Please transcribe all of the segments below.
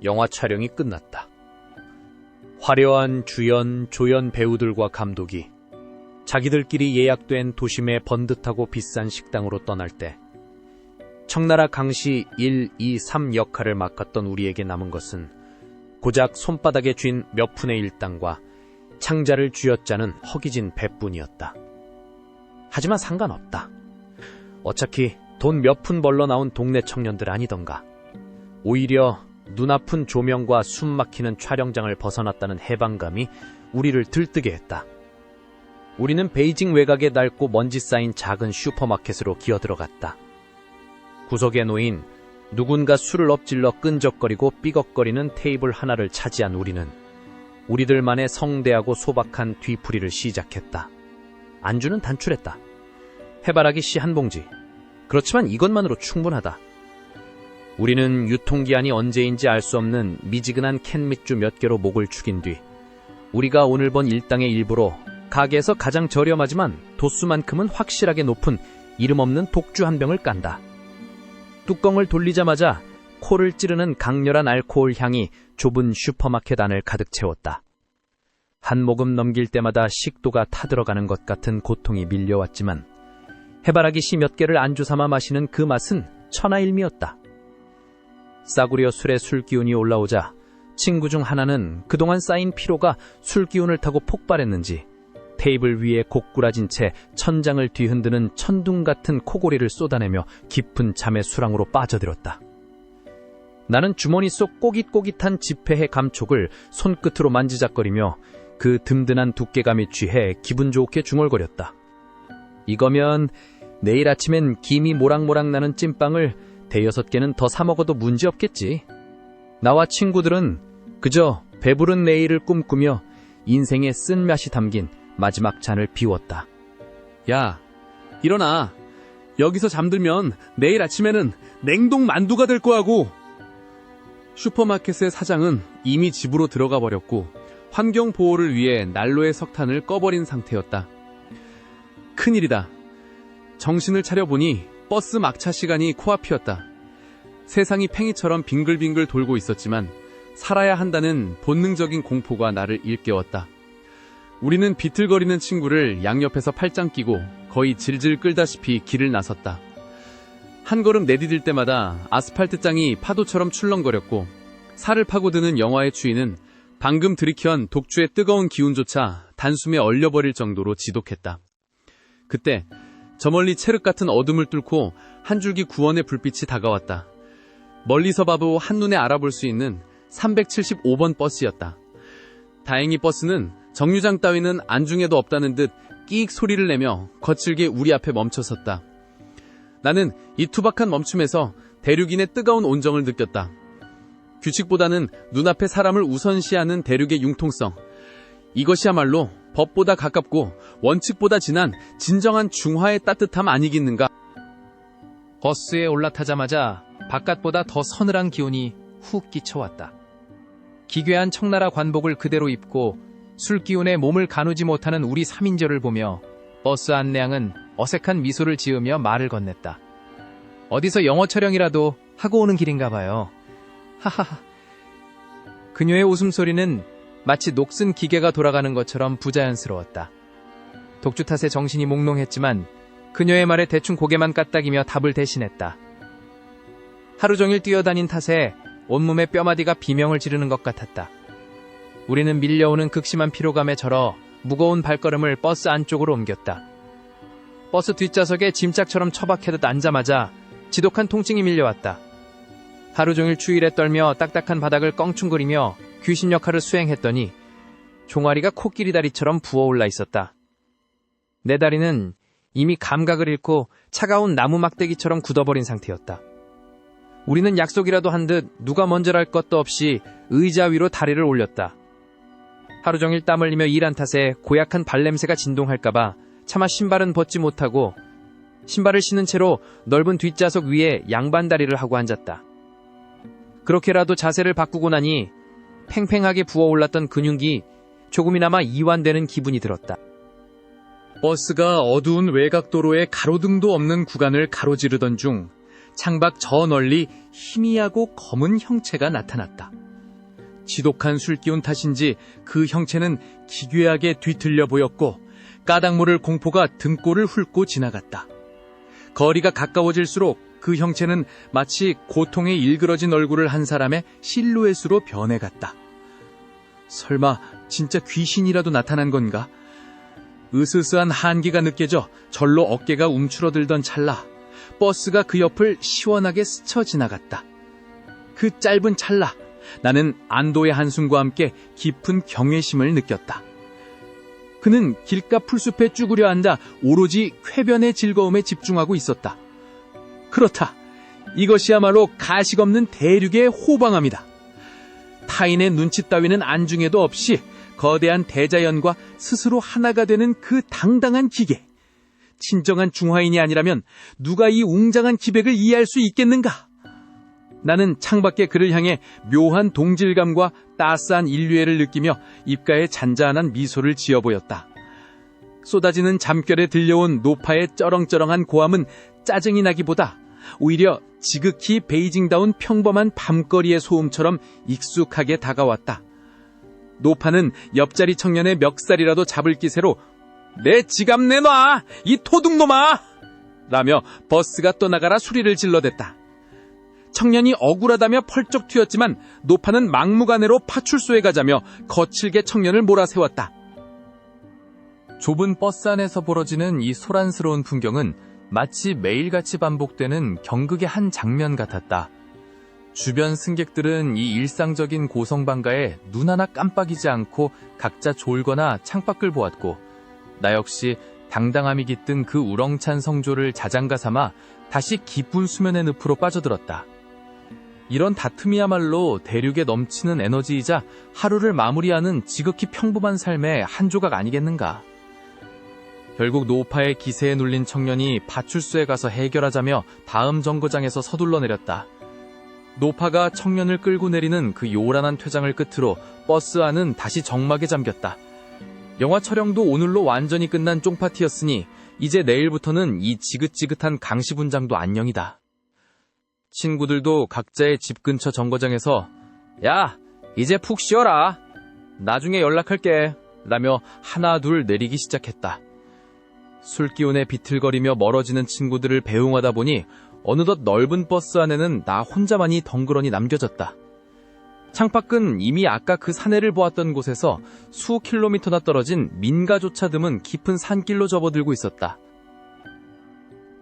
영화 촬영이 끝났다. 화려한 주연, 조연 배우들과 감독이 자기들끼리 예약된 도심의 번듯하고 비싼 식당으로 떠날 때 청나라 강시 1, 2, 3 역할을 맡았던 우리에게 남은 것은 고작 손바닥에 쥔 몇 푼의 일당과 창자를 쥐어짜는 허기진 배뿐이었다. 하지만 상관없다. 어차피 돈 몇 푼 벌러 나온 동네 청년들 아니던가. 오히려 눈아픈 조명과 숨 막히는 촬영장을 벗어났다는 해방감이 우리를 들뜨게 했다. 우리는 베이징 외곽에 낡고 먼지 쌓인 작은 슈퍼마켓으로 기어들어갔다. 구석에 놓인 누군가 술을 엎질러 끈적거리고 삐걱거리는 테이블 하나를 차지한 우리는 우리들만의 성대하고 소박한 뒤풀이를 시작했다. 안주는 단출했다. 해바라기 씨 한 봉지. 그렇지만 이것만으로 충분하다. 우리는 유통기한이 언제인지 알 수 없는 미지근한 캔맥주 몇 개로 목을 축인 뒤 우리가 오늘 번 일당의 일부로 가게에서 가장 저렴하지만 도수만큼은 확실하게 높은 이름 없는 독주 한 병을 깐다. 뚜껑을 돌리자마자 코를 찌르는 강렬한 알코올 향이 좁은 슈퍼마켓 안을 가득 채웠다. 한 모금 넘길 때마다 식도가 타들어가는 것 같은 고통이 밀려왔지만 해바라기 씨 몇 개를 안주 삼아 마시는 그 맛은 천하일미였다. 싸구려 술에 술기운이 올라오자 친구 중 하나는 그동안 쌓인 피로가 술기운을 타고 폭발했는지 테이블 위에 고꾸라진 채 천장을 뒤흔드는 천둥 같은 코골이를 쏟아내며 깊은 잠의 수랑으로 빠져들었다. 나는 주머니 속 꼬깃꼬깃한 지폐의 감촉을 손끝으로 만지작거리며 그 든든한 두께감에 취해 기분 좋게 중얼거렸다. 이거면 내일 아침엔 김이 모락모락 나는 찐빵을 5-6개는 더 사 먹어도 문제없겠지. 나와 친구들은 그저 배부른 내일을 꿈꾸며 인생의 쓴맛이 담긴 마지막 잔을 비웠다. 야, 일어나. 여기서 잠들면 내일 아침에는 냉동 만두가 될 거하고. 슈퍼마켓의 사장은 이미 집으로 들어가 버렸고 환경 보호를 위해 난로의 석탄을 꺼버린 상태였다. 큰일이다. 정신을 차려보니 버스 막차 시간이 코앞이었다. 세상이 팽이처럼 빙글빙글 돌고 있었지만 살아야 한다는 본능적인 공포가 나를 일깨웠다. 우리는 비틀거리는 친구를 양옆에서 팔짱 끼고 거의 질질 끌다시피 길을 나섰다. 한 걸음 내디딜 때마다 아스팔트 땅이 파도처럼 출렁거렸고 살을 파고드는 영화의 추위는 방금 들이켜온 독주의 뜨거운 기운조차 단숨에 얼려버릴 정도로 지독했다. 그때 저 멀리 cher흑 같은 어둠을 뚫고 한 줄기 구원의 불빛이 다가왔다. 멀리서 봐도 한눈에 알아볼 수 있는 375번 버스였다. 다행히 버스는 정류장 따위는 안중에도 없다는 듯 끼익 소리를 내며 거칠게 우리 앞에 멈춰섰다. 나는 이 투박한 멈춤에서 대륙인의 뜨거운 온정을 느꼈다. 규칙보다는 눈앞의 사람을 우선시하는 대륙의 융통성. 이것이야말로 법보다 가깝고 원칙보다 진한 진정한 중화의 따뜻함 아니겠는가. 버스에 올라타자마자 바깥보다 더 서늘한 기운이 훅 끼쳐왔다. 기괴한 청나라 관복을 그대로 입고 술기운에 몸을 가누지 못하는 우리 3인조를 보며 버스 안내양은 어색한 미소를 지으며 말을 건넸다. 어디서 영어 촬영이라도 하고 오는 길인가 봐요. 하하하. 그녀의 웃음소리는 마치 녹슨 기계가 돌아가는 것처럼 부자연스러웠다. 독주 탓에 정신이 몽롱했지만 그녀의 말에 대충 고개만 까딱이며 답을 대신했다. 하루 종일 뛰어다닌 탓에 온몸의 뼈마디가 비명을 지르는 것 같았다. 우리는 밀려오는 극심한 피로감에 절어 무거운 발걸음을 버스 안쪽으로 옮겼다. 버스 뒷좌석에 짐짝처럼 처박혀듯 앉자마자 지독한 통증이 밀려왔다. 하루 종일 추위에 떨며 딱딱한 바닥을 껑충거리며 귀신 역할을 수행했더니 종아리가 코끼리 다리처럼 부어올라 있었다. 내 다리는 이미 감각을 잃고 차가운 나무 막대기처럼 굳어버린 상태였다. 우리는 약속이라도 한 듯 누가 먼저랄 것도 없이 의자 위로 다리를 올렸다. 하루 종일 땀 흘리며 일한 탓에 고약한 발냄새가 진동할까봐 차마 신발은 벗지 못하고 신발을 신은 채로 넓은 뒷좌석 위에 양반다리를 하고 앉았다. 그렇게라도 자세를 바꾸고 나니 팽팽하게 부어올랐던 근육이 조금이나마 이완되는 기분이 들었다. 버스가 어두운 외곽도로에 가로등도 없는 구간을 가로지르던 중 창밖 저 널리 희미하고 검은 형체가 나타났다. 지독한 술기운 탓인지 그 형체는 기괴하게 뒤틀려 보였고 까닭 모를 공포가 등골을 훑고 지나갔다. 거리가 가까워질수록 그 형체는 마치 고통에 일그러진 얼굴을 한 사람의 실루엣으로 변해갔다. 설마 진짜 귀신이라도 나타난 건가? 으스스한 한기가 느껴져 절로 어깨가 움츠러들던 찰나 버스가 그 옆을 시원하게 스쳐 지나갔다. 그 짧은 찰나 나는 안도의 한숨과 함께 깊은 경외심을 느꼈다. 그는 길가 풀숲에 쭈그려 앉아 오로지 쾌변의 즐거움에 집중하고 있었다. 그렇다. 이것이야말로 가식 없는 대륙의 호방함이다. 타인의 눈치 따위는 안중에도 없이 거대한 대자연과 스스로 하나가 되는 그 당당한 기계. 진정한 중화인이 아니라면 누가 이 웅장한 기백을 이해할 수 있겠는가? 나는 창밖에 그를 향해 묘한 동질감과 따스한 인류애를 느끼며 입가에 잔잔한 미소를 지어 보였다. 쏟아지는 잠결에 들려온 노파의 쩌렁쩌렁한 고함은 짜증이 나기보다 오히려 지극히 베이징다운 평범한 밤거리의 소음처럼 익숙하게 다가왔다. 노파는 옆자리 청년의 멱살이라도 잡을 기세로 "내 지갑 내놔! 이 도둑놈아!" 라며 버스가 떠나가라 소리를 질러댔다. 청년이 억울하다며 펄쩍 튀었지만 노파는 막무가내로 파출소에 가자며 거칠게 청년을 몰아세웠다. 좁은 버스 안에서 벌어지는 이 소란스러운 풍경은 마치 매일같이 반복되는 경극의 한 장면 같았다. 주변 승객들은 이 일상적인 고성방가에 눈 하나 깜빡이지 않고 각자 졸거나 창밖을 보았고 나 역시 당당함이 깃든 그 우렁찬 성조를 자장가 삼아 다시 깊은 수면의 늪으로 빠져들었다. 이런 다툼이야말로 대륙에 넘치는 에너지이자 하루를 마무리하는 지극히 평범한 삶의 한 조각 아니겠는가. 결국 노파의 기세에 눌린 청년이 파출소에 가서 해결하자며 다음 정거장에서 서둘러 내렸다. 노파가 청년을 끌고 내리는 그 요란한 퇴장을 끝으로 버스 안은 다시 정막에 잠겼다. 영화 촬영도 오늘로 완전히 끝난 쫑파티였으니 이제 내일부터는 이 지긋지긋한 강시분장도 안녕이다. 친구들도 각자의 집 근처 정거장에서 "야, 이제 푹 쉬어라. 나중에 연락할게." 라며 하나 둘 내리기 시작했다. 술기운에 비틀거리며 멀어지는 친구들을 배웅하다 보니 어느덧 넓은 버스 안에는 나 혼자만이 덩그러니 남겨졌다. 창밖은 이미 아까 그 사내를 보았던 곳에서 수 킬로미터나 떨어진 민가조차 드문 깊은 산길로 접어들고 있었다.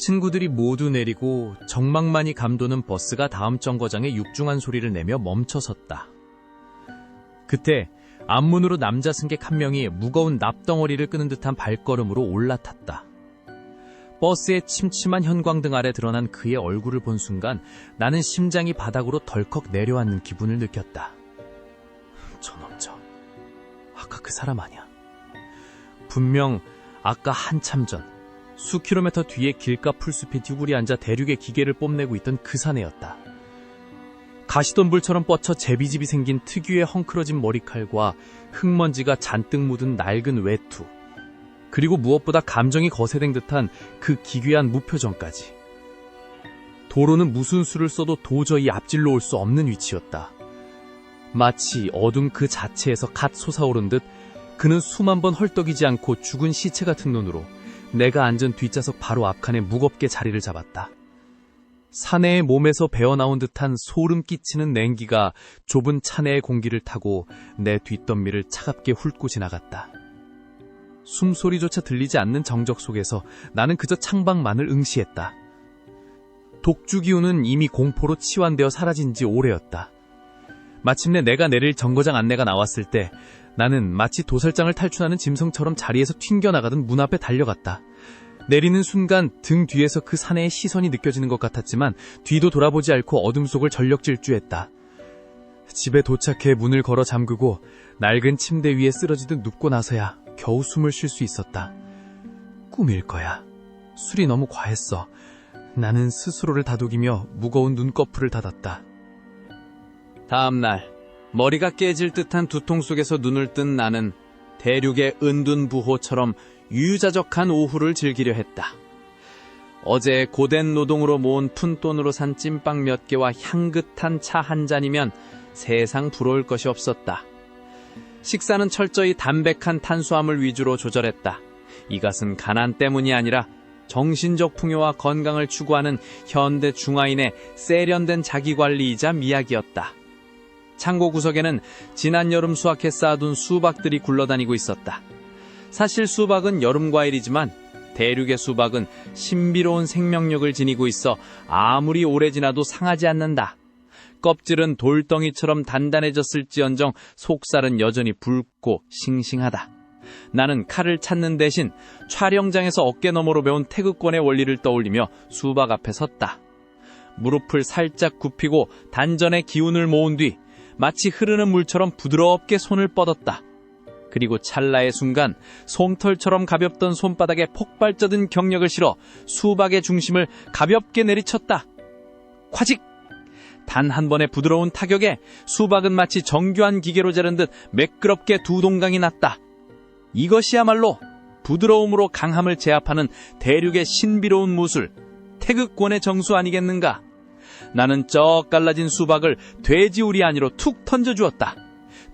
친구들이 모두 내리고 정막만이 감도는 버스가 다음 정거장에 육중한 소리를 내며 멈춰섰다. 그때 앞문으로 남자 승객 한 명이 무거운 납덩어리를 끄는 듯한 발걸음으로 올라탔다. 버스의 침침한 현광등 아래 드러난 그의 얼굴을 본 순간 나는 심장이 바닥으로 덜컥 내려앉는 기분을 느꼈다. 저놈 아까 그 사람 아니야. 분명 아까 한참 전 수 킬로미터 뒤에 길가 풀숲에 뒤구리 앉아 대륙의 기계를 뽐내고 있던 그 사내였다. 가시덤불처럼 뻗쳐 제비집이 생긴 특유의 헝클어진 머리칼과 흙먼지가 잔뜩 묻은 낡은 외투, 그리고 무엇보다 감정이 거세된 듯한 그 기괴한 무표정까지. 도로는 무슨 수를 써도 도저히 앞질러 올 수 없는 위치였다. 마치 어둠 그 자체에서 갓 솟아오른 듯 그는 수만 번 헐떡이지 않고 죽은 시체 같은 눈으로 내가 앉은 뒷좌석 바로 앞칸에 무겁게 자리를 잡았다. 사내의 몸에서 배어나온 듯한 소름 끼치는 냉기가 좁은 차내의 공기를 타고 내 뒷덜미를 차갑게 훑고 지나갔다. 숨소리조차 들리지 않는 정적 속에서 나는 그저 창밖만을 응시했다. 독주 기운은 이미 공포로 치환되어 사라진 지 오래였다. 마침내 내가 내릴 정거장 안내가 나왔을 때 나는 마치 도살장을 탈출하는 짐승처럼 자리에서 튕겨나가던 문 앞에 달려갔다. 내리는 순간 등 뒤에서 그 사내의 시선이 느껴지는 것 같았지만 뒤도 돌아보지 않고 어둠 속을 전력 질주했다. 집에 도착해 문을 걸어 잠그고 낡은 침대 위에 쓰러지듯 눕고 나서야 겨우 숨을 쉴 수 있었다. 꿈일 거야. 술이 너무 과했어. 나는 스스로를 다독이며 무거운 눈꺼풀을 닫았다. 다음 날 머리가 깨질 듯한 두통 속에서 눈을 뜬 나는 대륙의 은둔부호처럼 유유자적한 오후를 즐기려 했다. 어제 고된 노동으로 모은 푼돈으로 산 찐빵 몇 개와 향긋한 차 한 잔이면 세상 부러울 것이 없었다. 식사는 철저히 담백한 탄수화물 위주로 조절했다. 이것은 가난 때문이 아니라 정신적 풍요와 건강을 추구하는 현대 중화인의 세련된 자기관리이자 미학이었다. 창고 구석에는 지난 여름 수확해 쌓아둔 수박들이 굴러다니고 있었다. 사실 수박은 여름 과일이지만 대륙의 수박은 신비로운 생명력을 지니고 있어 아무리 오래 지나도 상하지 않는다. 껍질은 돌덩이처럼 단단해졌을지언정 속살은 여전히 붉고 싱싱하다. 나는 칼을 찾는 대신 촬영장에서 어깨너머로 배운 태극권의 원리를 떠올리며 수박 앞에 섰다. 무릎을 살짝 굽히고 단전의 기운을 모은 뒤 마치 흐르는 물처럼 부드럽게 손을 뻗었다. 그리고 찰나의 순간 솜털처럼 가볍던 손바닥에 폭발적인 경력을 실어 수박의 중심을 가볍게 내리쳤다. 콰직! 단 한 번의 부드러운 타격에 수박은 마치 정교한 기계로 자른 듯 매끄럽게 두 동강이 났다. 이것이야말로 부드러움으로 강함을 제압하는 대륙의 신비로운 무술, 태극권의 정수 아니겠는가? 나는 쩍 갈라진 수박을 돼지 우리 안으로 툭 던져주었다.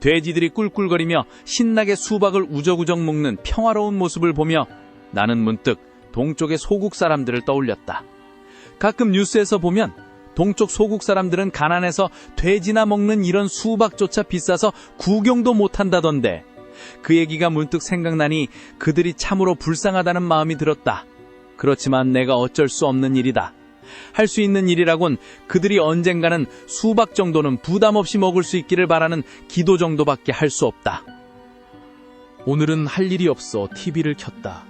돼지들이 꿀꿀거리며 신나게 수박을 우적우적 먹는 평화로운 모습을 보며 나는 문득 동쪽의 소국 사람들을 떠올렸다. 가끔 뉴스에서 보면 동쪽 소국 사람들은 가난해서 돼지나 먹는 이런 수박조차 비싸서 구경도 못한다던데. 그 얘기가 문득 생각나니 그들이 참으로 불쌍하다는 마음이 들었다. 그렇지만 내가 어쩔 수 없는 일이다. 할 수 있는 일이라곤 그들이 언젠가는 수박 정도는 부담 없이 먹을 수 있기를 바라는 기도 정도밖에 할 수 없다. 오늘은 할 일이 없어 TV를 켰다.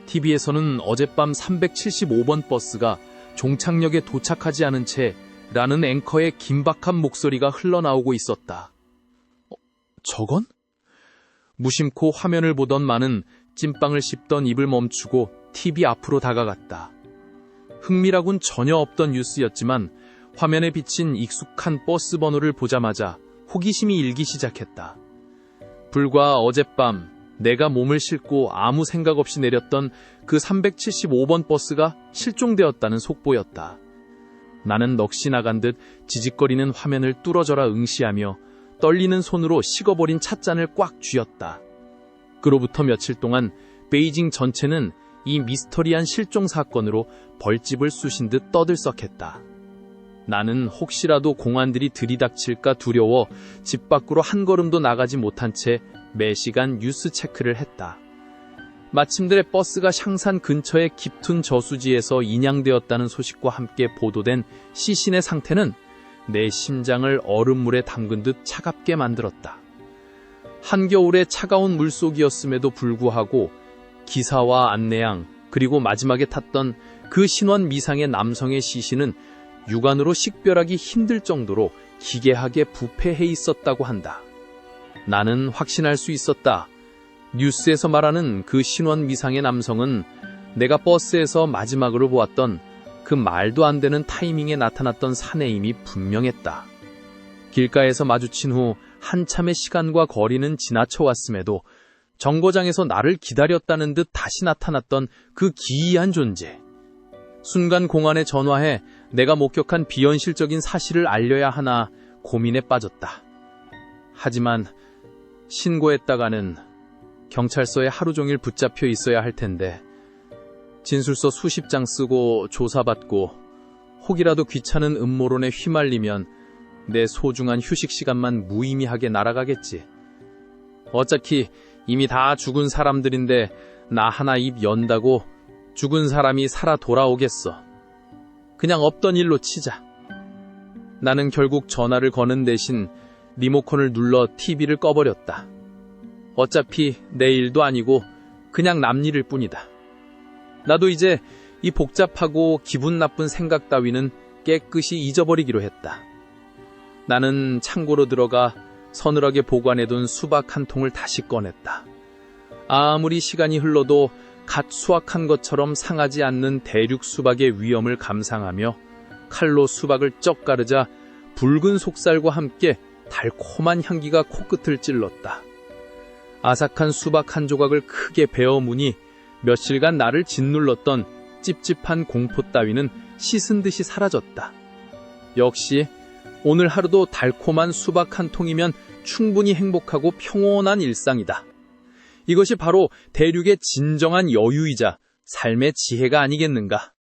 TV에서는 어젯밤 375번 버스가 종착역에 도착하지 않은 채 라는 앵커의 긴박한 목소리가 흘러나오고 있었다. 저건? 무심코 화면을 보던 마는 찐빵을 씹던 입을 멈추고 TV 앞으로 다가갔다. 흥미라곤 전혀 없던 뉴스였지만 화면에 비친 익숙한 버스 번호를 보자마자 호기심이 일기 시작했다. 불과 어젯밤 내가 몸을 싣고 아무 생각 없이 내렸던 그 375번 버스가 실종되었다는 속보였다. 나는 넋이 나간 듯 지직거리는 화면을 뚫어져라 응시하며 떨리는 손으로 식어버린 찻잔을 꽉 쥐었다. 그로부터 며칠 동안 베이징 전체는 이 미스터리한 실종 사건으로 벌집을 쑤신 듯 떠들썩했다. 나는 혹시라도 공안들이 들이닥칠까 두려워 집 밖으로 한 걸음도 나가지 못한 채 매시간 뉴스 체크를 했다. 마침내 버스가 샹산 근처의 깊은 저수지에서 인양되었다는 소식과 함께 보도된 시신의 상태는 내 심장을 얼음물에 담근 듯 차갑게 만들었다. 한겨울의 차가운 물속이었음에도 불구하고 기사와 안내양 그리고 마지막에 탔던 그 신원 미상의 남성의 시신은 육안으로 식별하기 힘들 정도로 기괴하게 부패해 있었다고 한다. 나는 확신할 수 있었다. 뉴스에서 말하는 그 신원 미상의 남성은 내가 버스에서 마지막으로 보았던 그 말도 안 되는 타이밍에 나타났던 사내임이 분명했다. 길가에서 마주친 후 한참의 시간과 거리는 지나쳐 왔음에도 정거장에서 나를 기다렸다는 듯 다시 나타났던 그 기이한 존재. 순간 공안에 전화해 내가 목격한 비현실적인 사실을 알려야 하나 고민에 빠졌다. 하지만 신고했다가는 경찰서에 하루 종일 붙잡혀 있어야 할 텐데 진술서 수십 장 쓰고 조사받고 혹이라도 귀찮은 음모론에 휘말리면 내 소중한 휴식 시간만 무의미하게 날아가겠지. 어차피 이미 다 죽은 사람들인데 나 하나 입 연다고 죽은 사람이 살아 돌아오겠어. 그냥 없던 일로 치자. 나는 결국 전화를 거는 대신 리모컨을 눌러 TV를 꺼버렸다. 어차피 내 일도 아니고 그냥 남 일일 뿐이다. 나도 이제 이 복잡하고 기분 나쁜 생각 따위는 깨끗이 잊어버리기로 했다. 나는 창고로 들어가 서늘하게 보관해둔 수박 한 통을 다시 꺼냈다. 아무리 시간이 흘러도 갓 수확한 것처럼 상하지 않는 대륙 수박의 위엄을 감상하며 칼로 수박을 쩍 가르자 붉은 속살과 함께 달콤한 향기가 코끝을 찔렀다. 아삭한 수박 한 조각을 크게 베어 무니 며칠간 나를 짓눌렀던 찝찝한 공포 따위는 씻은 듯이 사라졌다. 역시 오늘 하루도 달콤한 수박 한 통이면 충분히 행복하고 평온한 일상이다. 이것이 바로 대륙의 진정한 여유이자 삶의 지혜가 아니겠는가.